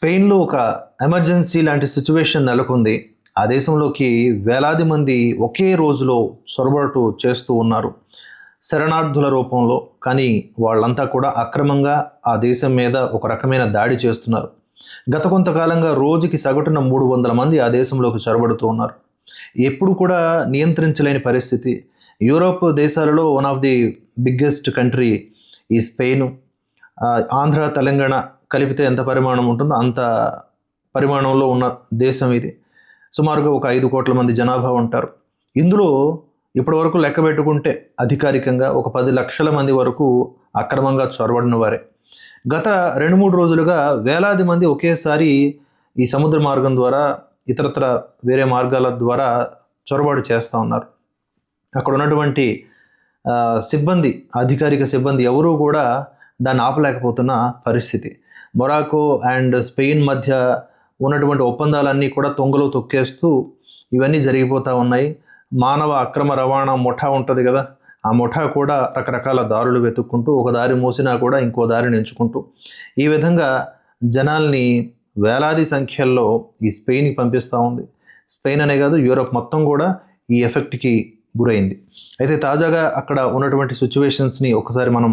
స్పెయిన్‌లో ఒక ఎమర్జెన్సీ లాంటి సిట్యుయేషన్ నెలకొంది. ఆ దేశంలోకి వేలాది మంది ఒకే రోజులో చొరబాటు చేస్తూ ఉన్నారు. శరణార్థుల రూపంలో. కానీ వాళ్ళంతా కూడా అక్రమంగా ఆ దేశం మీద ఒక రకమైన దాడి చేస్తున్నారు. గత కొంతకాలంగా రోజుకి సగటున 300 మంది ఆ దేశంలోకి చొరబడుతూ ఉన్నారు. ఎప్పుడు కూడా నియంత్రించలేని పరిస్థితి. యూరోప్ దేశాలలో one of the biggest country ఈ స్పెయిన్. ఆంధ్ర, తెలంగాణ కలిపితే ఎంత పరిమాణం ఉంటుందో అంత పరిమాణంలో ఉన్న దేశం ఇది. సుమారుగా ఒక 5 కోట్ల మంది జనాభా ఉంటారు. ఇందులో ఇప్పటివరకు లెక్క పెట్టుకుంటే అధికారికంగా ఒక 10 లక్షల మంది వరకు అక్రమంగా చొరబడిన వారే. గత 2-3 రోజులుగా వేలాది మంది ఒకేసారి ఈ సముద్ర మార్గం ద్వారా ఇతరత్ర వేరే మార్గాల ద్వారా చొరబాటు చేస్తూ ఉన్నారు. అక్కడ ఉన్నటువంటి సిబ్బంది, అధికారిక సిబ్బంది ఎవరూ కూడా దాన్ని ఆపలేకపోతున్న పరిస్థితి. మొరాకో అండ్ స్పెయిన్ మధ్య ఉన్నటువంటి ఒప్పందాలన్నీ కూడా తొంగలో తొక్కేస్తూ ఇవన్నీ జరిగిపోతూ ఉన్నాయి. మానవ అక్రమ రవాణా ముఠా ఉంటుంది కదా, ఆ ముఠా కూడా రకరకాల దారులు వెతుక్కుంటూ ఒక దారి మూసినా కూడా ఇంకో దారిని ఎంచుకుంటూ ఈ విధంగా జనాల్ని వేలాది సంఖ్యల్లో ఈ స్పెయిన్కి పంపిస్తూ ఉంది. స్పెయిన్ అనే కాదు, యూరోప్ మొత్తం కూడా ఈ ఎఫెక్ట్కి గురైంది. అయితే తాజాగా అక్కడ ఉన్నటువంటి సిచ్యువేషన్స్ని ఒకసారి మనం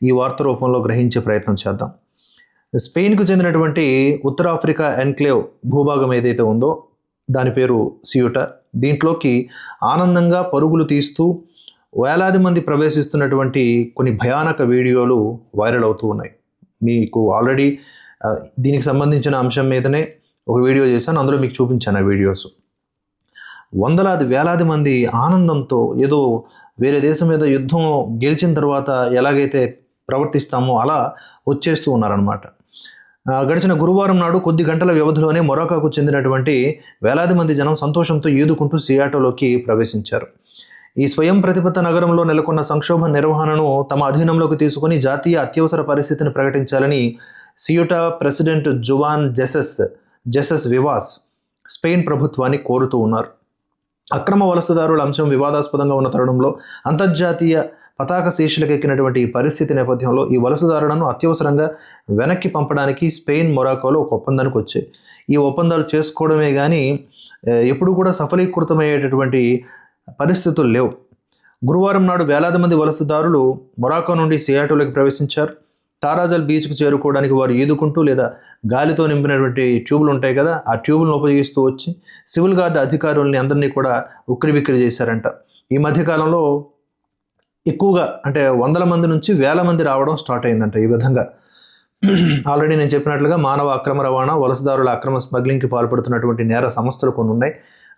ఈ వార్త రూపంలో గ్రహించే ప్రయత్నం చేద్దాం. స్పెయిన్కు చెందినటువంటి ఉత్తర ఆఫ్రికా ఎన్క్లేవ్ భూభాగం ఏదైతే ఉందో దాని పేరు సియూటా. దీంట్లోకి ఆనందంగా పరుగులు తీస్తూ వేలాది మంది ప్రవేశిస్తున్నటువంటి కొన్ని భయానక వీడియోలు వైరల్ అవుతూ ఉన్నాయి. మీకు ఆల్రెడీ దీనికి సంబంధించిన అంశం మీదనే ఒక వీడియో చేశాను, అందులో మీకు చూపించాను ఆ వీడియోస్. వందలాది వేలాది మంది ఆనందంతో ఏదో వేరే దేశం మీద యుద్ధం గెలిచిన తర్వాత ఎలాగైతే ప్రవర్తిస్తామో అలా వచ్చేస్తూ ఉన్నారనమాట. గడిచిన గురువారం నాడు కొద్ది గంటల వ్యవధిలోనే మొరాకోకు చెందినటువంటి వేలాది మంది జనం సంతోషంతో ఈదుకుంటూ సియాటోలోకి ప్రవేశించారు. ఈ స్వయం ప్రతిపత్త నగరంలో నెలకొన్న సంక్షోభ నిర్వహణను తమ అధీనంలోకి తీసుకుని జాతీయ అత్యవసర పరిస్థితిని ప్రకటించాలని సియూటా ప్రెసిడెంట్ జువాన్ జెసెస్ వివాస్ స్పెయిన్ ప్రభుత్వాన్ని కోరుతూ ఉన్నారు. అక్రమ వలసదారుల అంశం వివాదాస్పదంగా ఉన్న తరుణంలో అంతర్జాతీయ పతాక శీర్షికకు ఎక్కినటువంటి ఈ పరిస్థితి నేపథ్యంలో ఈ వలసదారులను అత్యవసరంగా వెనక్కి పంపడానికి స్పెయిన్, మొరాకోలో ఒక ఒప్పందానికి వచ్చాయి. ఈ ఒప్పందాలు చేసుకోవడమే కానీ ఎప్పుడు కూడా సఫలీకృతమయ్యేటటువంటి పరిస్థితులు లేవు. గురువారం నాడు వేలాది మంది వలసదారులు మొరాకో నుండి సియాటోలోకి ప్రవేశించారు. తారాజల్ బీచ్కు చేరుకోవడానికి వారు ఈదుకుంటూ లేదా గాలితో నింపినటువంటి ట్యూబులు ఉంటాయి కదా, ఆ ట్యూబులను ఉపయోగిస్తూ వచ్చి సివిల్ గార్డు అధికారుల్ని అందరినీ కూడా ఉక్కిరిబిక్కిరి చేశారంట. ఈ మధ్యకాలంలో ఎక్కువగా అంటే 100 మంది నుంచి 1000 మంది రావడం స్టార్ట్ అయిందంట. ఈ విధంగా ఆల్రెడీ నేను చెప్పినట్లుగా మానవ అక్రమ రవాణా, వలసదారుల అక్రమ స్మగ్లింగ్కి పాల్పడుతున్నటువంటి నేర సంస్థలు కొన్ని ఉన్నాయి.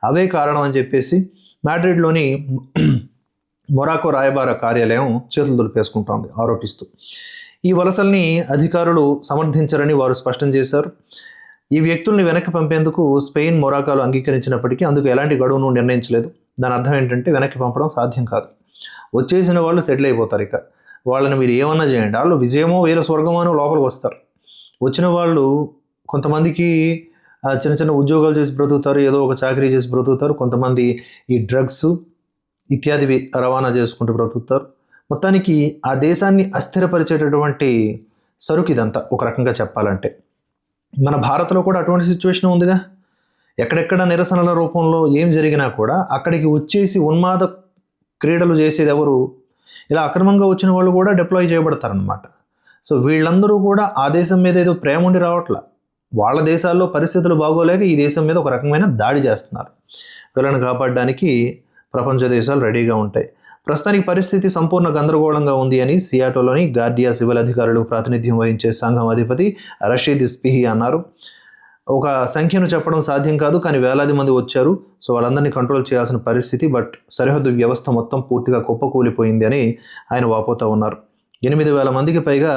అవే కారణం అని చెప్పేసి మాడ్రిడ్లోని మొరాకో రాయబార కార్యాలయం చేతులు దులిపేసుకుంటోంది ఆరోపిస్తూ. ఈ వలసల్ని అధికారులు సమర్థించరని వారు స్పష్టం చేశారు. ఈ వ్యక్తుల్ని వెనక్కి పంపేందుకు స్పెయిన్, మొరాకోలు అంగీకరించినప్పటికీ అందుకు ఎలాంటి గడువును నిర్ణయించలేదు. దాని అర్థం ఏంటంటే వెనక్కి పంపడం సాధ్యం కాదు. వచ్చేసిన వాళ్ళు సెటిల్ అయిపోతారు. ఇక వాళ్ళని మీరు ఏమన్నా చేయండి, వాళ్ళు విజయమో వీర స్వర్గమో అని లోపలికి వస్తారు. వచ్చిన వాళ్ళు కొంతమందికి చిన్న చిన్న ఉద్యోగాలు చేసి బ్రతుకుతారు, ఏదో ఒక చాకరీ చేసి బ్రతుకుతారు. కొంతమంది ఈ డ్రగ్స్ ఇత్యాదివి రవాణా చేసుకుంటూ బ్రతుకుతారు. మొత్తానికి ఆ దేశాన్ని అస్థిరపరిచేటటువంటి సరుకు ఇదంతా ఒక రకంగా చెప్పాలంటే. మన భారత్లో కూడా అటువంటి సిచ్యువేషన్ ఉందిగా. ఎక్కడెక్కడ నిరసనల రూపంలో ఏం జరిగినా కూడా అక్కడికి వచ్చేసి ఉన్మాద క్రీడలు చేసేది ఎవరు? ఇలా అక్రమంగా వచ్చిన వాళ్ళు కూడా డిప్లాయ్ చేయబడతారనమాట. సో వీళ్ళందరూ కూడా ఆ దేశం మీద ఏదో ప్రేమ ఉండి రావట్లా, వాళ్ళ దేశాల్లో పరిస్థితులు బాగోలేక ఈ దేశం మీద ఒక రకమైన దాడి చేస్తున్నారు. వీళ్ళని కాపాడడానికి ప్రపంచ దేశాలు రెడీగా ఉంటాయి. ప్రస్తుతానికి పరిస్థితి సంపూర్ణ గందరగోళంగా ఉంది అని సియాటోలోని గార్డియా సివిల్ అధికారులకు ప్రాతినిధ్యం వహించే సంఘం అధిపతి రషీద్ స్పిహి అన్నారు. ఒక సంఖ్యను చెప్పడం సాధ్యం కాదు, కానీ వేలాది మంది వచ్చారు. సో వాళ్ళందరినీ కంట్రోల్ చేయాల్సిన పరిస్థితి. బట్ సరిహద్దు వ్యవస్థ మొత్తం పూర్తిగా కుప్పకూలిపోయింది అని ఆయన వాపోతూ ఉన్నారు. 8,000 మందికి పైగా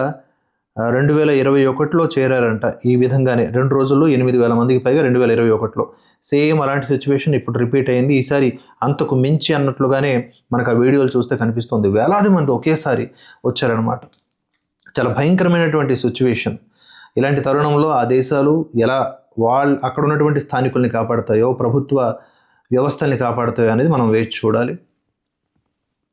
2021లో చేరారంట. ఈ విధంగానే 2 రోజుల్లో 8,000 మందికి పైగా 2021లో. సేమ్ అలాంటి సిచ్యువేషన్ ఇప్పుడు రిపీట్ అయింది. ఈసారి అంతకు మించి అన్నట్లుగానే మనకు ఆ వీడియోలు చూస్తే కనిపిస్తుంది. వేలాది మంది ఒకేసారి వచ్చారనమాట. చాలా భయంకరమైనటువంటి సిచ్యువేషన్. ఇలాంటి తరుణంలో ఆ దేశాలు ఎలా అక్కడ ఉన్నటువంటి స్థానికుల్ని కాపాడతాయో, ప్రభుత్వ వ్యవస్థల్ని కాపాడతాయో అనేది మనం వేచి చూడాలి.